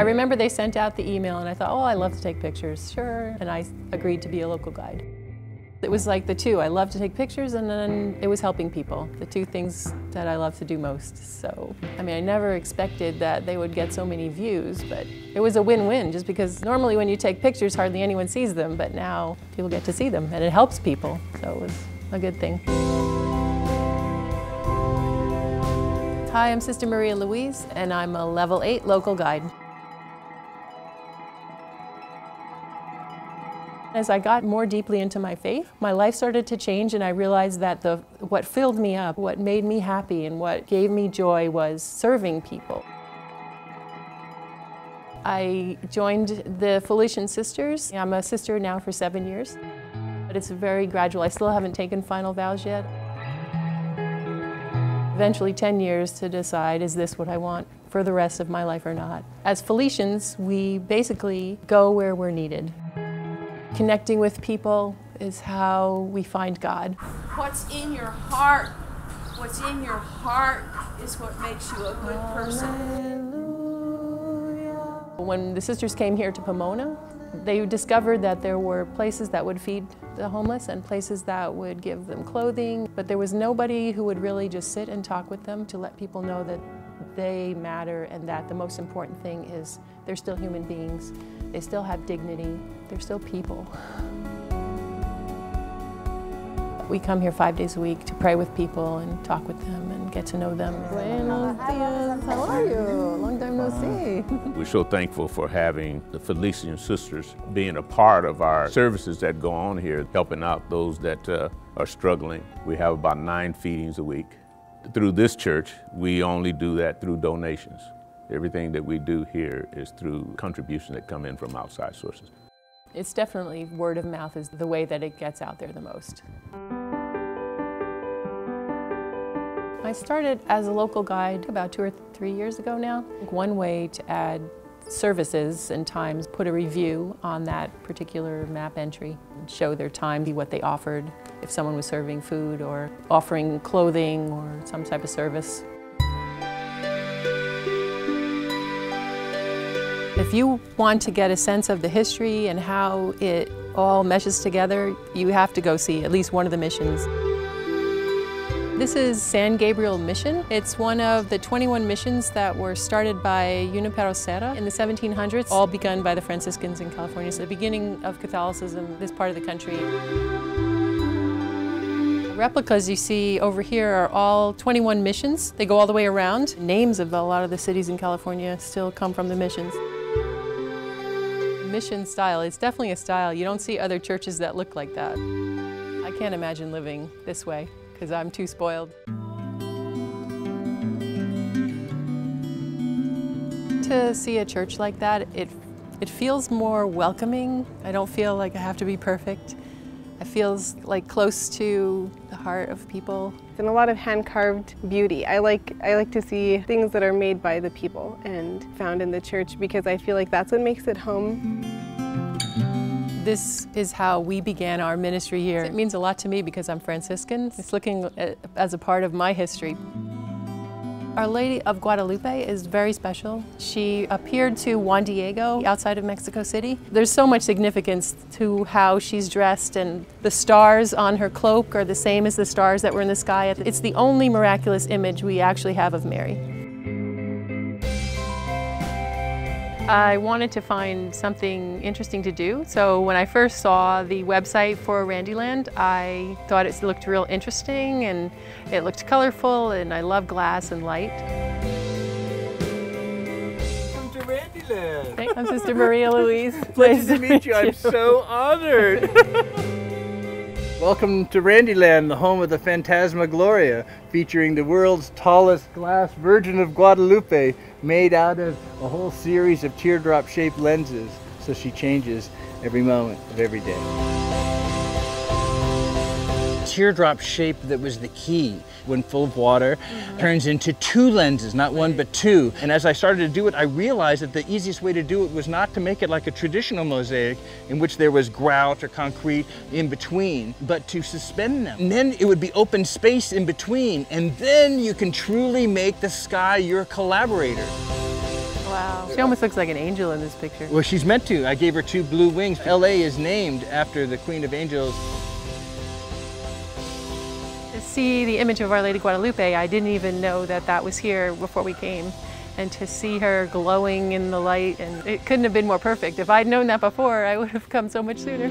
I remember they sent out the email and I thought, oh, I love to take pictures, sure. And I agreed to be a local guide. It was like the two. I love to take pictures and then it was helping people. The two things that I love to do most. So, I mean, I never expected that they would get so many views, but it was a win-win just because normally when you take pictures, hardly anyone sees them, but now people get to see them and it helps people. So it was a good thing. Hi, I'm Sister Maria Louise and I'm a level 8 local guide. As I got more deeply into my faith, my life started to change and I realized that what filled me up, what made me happy and what gave me joy was serving people. I joined the Felician Sisters. I'm a sister now for 7 years, but it's very gradual. I still haven't taken final vows yet. Eventually 10 years to decide, is this what I want for the rest of my life or not? As Felicians, we basically go where we're needed. Connecting with people is how we find God. What's in your heart, what's in your heart is what makes you a good person. When the sisters came here to Pomona, they discovered that there were places that would feed the homeless and places that would give them clothing, but there was nobody who would really just sit and talk with them to let people know that they matter and that the most important thing is they're still human beings. They still have dignity. They're still people. We come here 5 days a week to pray with people and talk with them and get to know them. Buenos dias, how are you? Long time no see. We're so thankful for having the Felician Sisters being a part of our services that go on here, helping out those that are struggling. We have about 9 feedings a week. Through this church, we only do that through donations. Everything that we do here is through contributions that come in from outside sources. It's definitely word of mouth is the way that it gets out there the most. I started as a local guide about 2 or 3 years ago now. One way to add services and times, put a review on that particular map entry, and show their time, see what they offered, if someone was serving food or offering clothing or some type of service. If you want to get a sense of the history and how it all meshes together, you have to go see at least one of the missions. This is San Gabriel Mission. It's one of the 21 missions that were started by Junipero Serra in the 1700s, all begun by the Franciscans in California. So the beginning of Catholicism in this part of the country. The replicas you see over here are all 21 missions. They go all the way around. Names of a lot of the cities in California still come from the missions. Mission style, it's definitely a style. You don't see other churches that look like that. I can't imagine living this way because I'm too spoiled. To see a church like that, it feels more welcoming. I don't feel like I have to be perfect. It feels like close to the heart of people. And a lot of hand-carved beauty. I like to see things that are made by the people and found in the church because I feel like that's what makes it home. This is how we began our ministry here. It means a lot to me because I'm Franciscan. It's looking as a part of my history. Our Lady of Guadalupe is very special. She appeared to Juan Diego outside of Mexico City. There's so much significance to how she's dressed, and the stars on her cloak are the same as the stars that were in the sky. It's the only miraculous image we actually have of Mary. I wanted to find something interesting to do, so when I first saw the website for Randyland, I thought it looked real interesting and it looked colorful, and I love glass and light. Welcome to Randyland! Hey, I'm Sister Maria Louise. Pleasure to meet you. I'm so honored. Welcome to Randyland, the home of the Phantasmagoria, featuring the world's tallest glass Virgin of Guadalupe, made out of a whole series of teardrop-shaped lenses, so she changes every moment of every day. Teardrop shape that was the key. When full of water, turns into 2 lenses, not 1 but 2. And as I started to do it, I realized that the easiest way to do it was not to make it like a traditional mosaic in which there was grout or concrete in between, but to suspend them. And then it would be open space in between, and then you can truly make the sky your collaborator. Wow. She almost looks like an angel in this picture. Well, she's meant to. I gave her 2 blue wings. LA is named after the Queen of Angels. To see the image of Our Lady Guadalupe, I didn't even know that that was here before we came. And to see her glowing in the light, and it couldn't have been more perfect. If I'd known that before, I would have come so much sooner.